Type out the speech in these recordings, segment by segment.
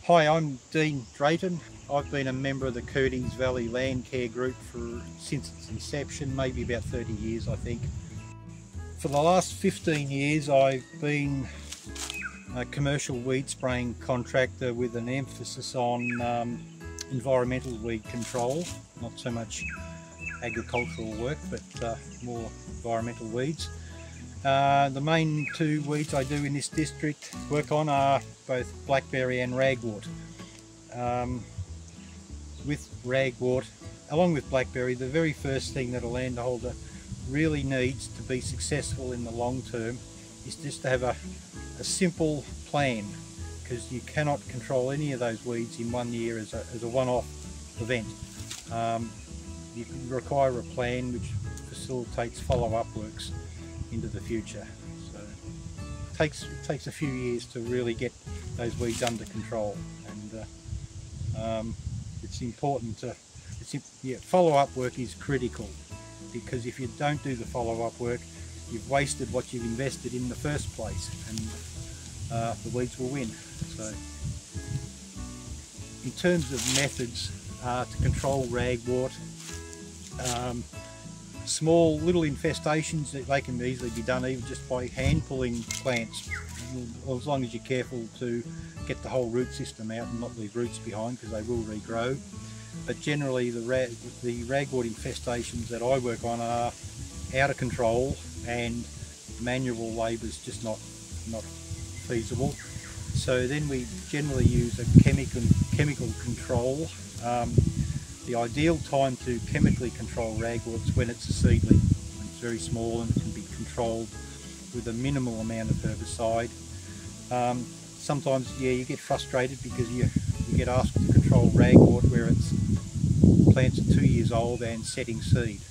Hi, I'm Dean Drayton. I've been a member of the Curdies Valley Landcare Group since its inception, maybe about 30 years I think. For the last 15 years I've been a commercial weed spraying contractor with an emphasis on environmental weed control, not so much agricultural work but more environmental weeds. The main two weeds I do in this district work on are both blackberry and ragwort. With ragwort, along with blackberry, the very first thing that a landholder really needs to be successful in the long term is just to have a simple plan, because you cannot control any of those weeds in 1 year as a one-off event. You require a plan which facilitates follow-up works into the future. So it takes a few years to really get those weeds under control, and it's important to follow-up work is critical, because if you don't do the follow-up work, you've wasted what you've invested in the first place, and the weeds will win. So in terms of methods to control ragwort, small little infestations, that they can easily be done even just by hand pulling plants, as long as you're careful to get the whole root system out and not leave roots behind, because they will regrow. But generally the ragwort infestations that I work on are out of control, and manual labour is just not feasible. So then we generally use a chemical control. The ideal time to chemically control ragwort is when it's a seedling. It's very small and it can be controlled with a minimal amount of herbicide. Sometimes, you get frustrated because you get asked to control ragwort where plants are 2 years old and setting seed,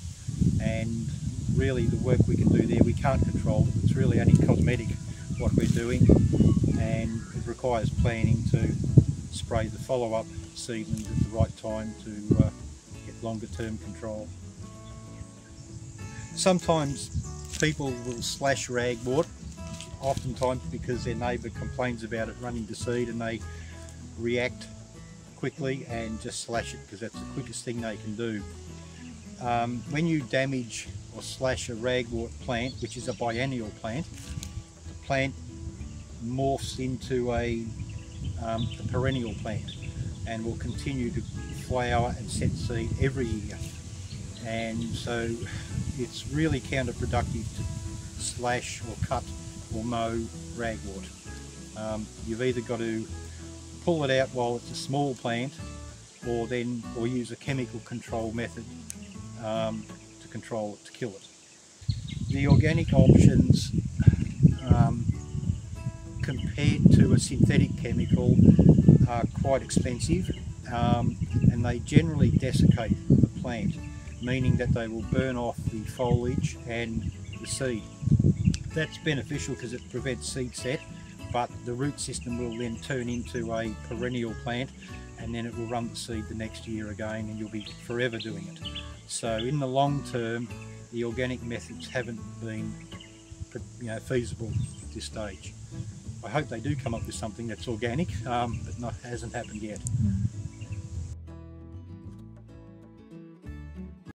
and really the work we can do there we can't control. It's really only cosmetic what we're doing, and it requires planning to spray the follow-up seedlings at the right time to get longer term control. Sometimes people will slash ragwort, oftentimes because their neighbour complains about it running to seed, and they react quickly and just slash it because that's the quickest thing they can do. When you damage or slash a ragwort plant, which is a biennial plant, the plant morphs into a perennial plant and will continue to flower and set seed every year, and so it's really counterproductive to slash or cut or mow ragwort. You've either got to pull it out while it's a small plant, or use a chemical control method to control it, to kill it. The organic options compared to a synthetic chemical are quite expensive, and they generally desiccate the plant, meaning that they will burn off the foliage and the seed. That's beneficial because it prevents seed set, but the root system will then turn into a perennial plant, and then it will run the seed the next year again, and you'll be forever doing it. So in the long term, the organic methods haven't been feasible at this stage. I hope they do come up with something that's organic, but hasn't happened yet.